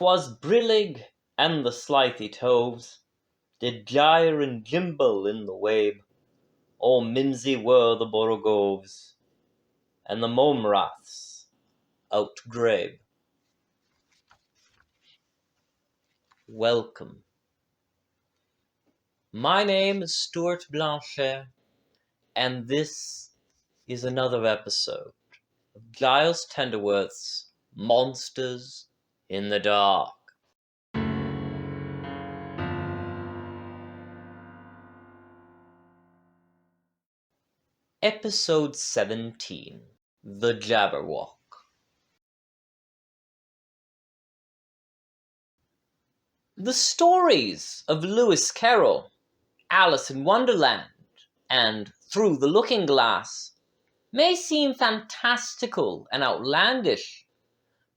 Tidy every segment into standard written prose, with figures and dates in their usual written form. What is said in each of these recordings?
'Twas brillig, and the slithy toves did gyre and gimble in the wabe. O mimsy were the borogoves, and the momraths outgrabe. Welcome. My name is Stuart Blanchet, and this is another episode of Giles Tenderworth's Monsters in the Dark. Episode 17, The Jabberwock. The stories of Lewis Carroll, Alice in Wonderland, and Through the Looking Glass may seem fantastical and outlandish,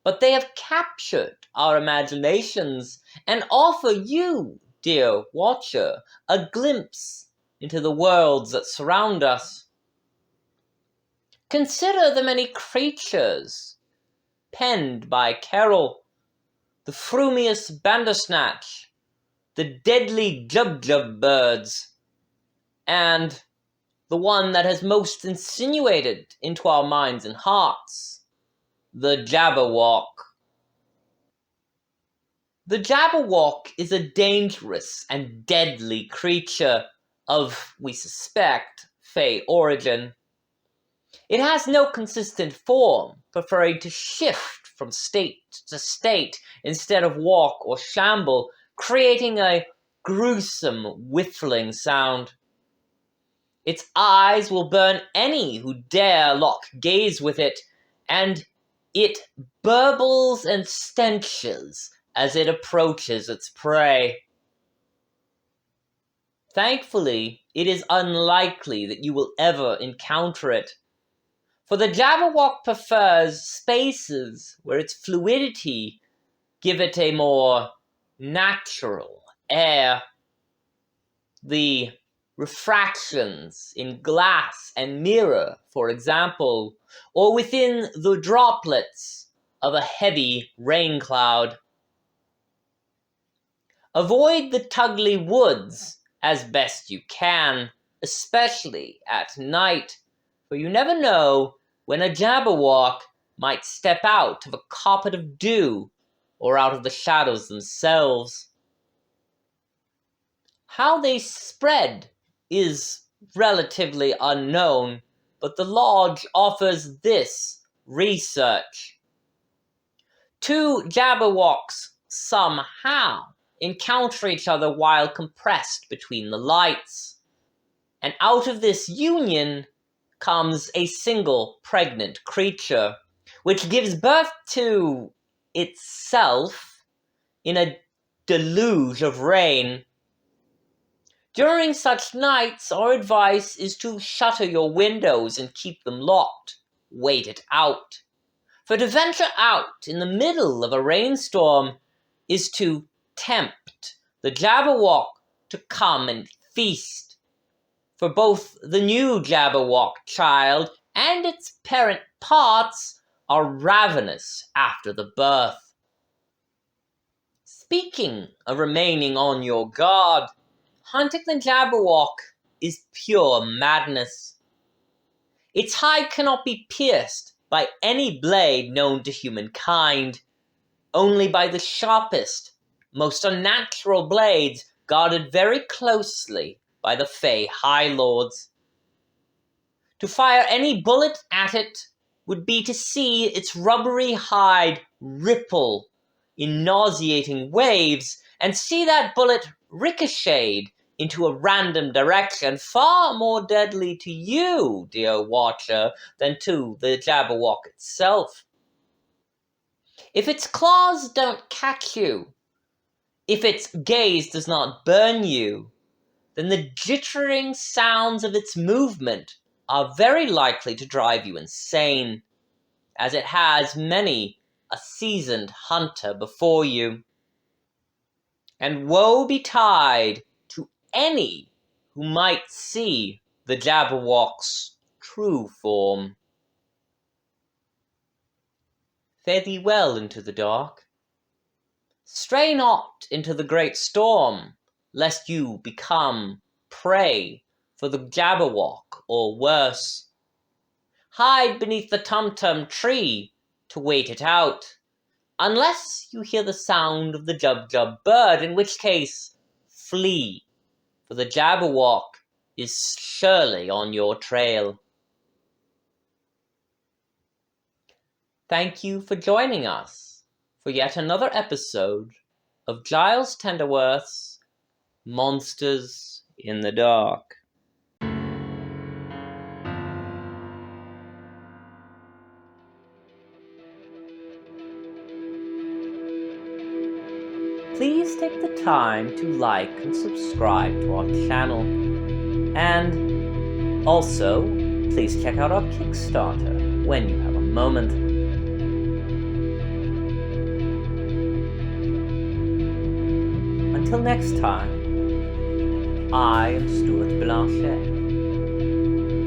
but they have captured our imaginations and offer you, dear watcher, a glimpse into the worlds that surround us. Consider the many creatures penned by Carroll, the frumious Bandersnatch, the deadly Jubjub birds, and the one that has most insinuated into our minds and hearts, the Jabberwock. The Jabberwock is a dangerous and deadly creature of, we suspect, Fae origin. It has no consistent form, preferring to shift from state to state instead of walk or shamble, creating a gruesome whistling sound. Its eyes will burn any who dare lock gaze with it, and it burbles and stenches as it approaches its prey. Thankfully, it is unlikely that you will ever encounter it, for the Jabberwock prefers spaces where its fluidity give it a more natural air. The refractions in glass and mirror, for example, or within the droplets of a heavy rain cloud. Avoid the Tugly Woods as best you can, especially at night, for you never know when a Jabberwock might step out of a carpet of dew or out of the shadows themselves. How they spread is relatively unknown, but the Lodge offers this research. 2 Jabberwocks somehow encounter each other while compressed between the lights, and out of this union comes a single pregnant creature, which gives birth to itself in a deluge of rain. During such nights, our advice is to shutter your windows and keep them locked. Wait it out. For to venture out in the middle of a rainstorm is to tempt the Jabberwock to come and feast. For both the new Jabberwock child and its parent parts are ravenous after the birth. Speaking of remaining on your guard, hunting the Jabberwock is pure madness. Its hide cannot be pierced by any blade known to humankind, only by the sharpest, most unnatural blades guarded very closely by the Fae High Lords. To fire any bullet at it would be to see its rubbery hide ripple in nauseating waves and see that bullet ricocheted into a random direction, far more deadly to you, dear watcher, than to the Jabberwock itself. If its claws don't catch you, if its gaze does not burn you, then the jittering sounds of its movement are very likely to drive you insane, as it has many a seasoned hunter before you. And woe betide to any who might see the Jabberwock's true form. Fare thee well into the dark. Stray not into the great storm, lest you become prey for the Jabberwock, or worse. Hide beneath the tum-tum tree to wait it out, unless you hear the sound of the jub-jub bird, in which case, flee, for the Jabberwock is surely on your trail. Thank you for joining us for yet another episode of Giles Tenderworth's Monsters in the Dark. Please take the time to like and subscribe to our channel. And also, please check out our Kickstarter when you have a moment. Until next time, I am Stuart Blanchet.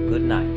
Good night.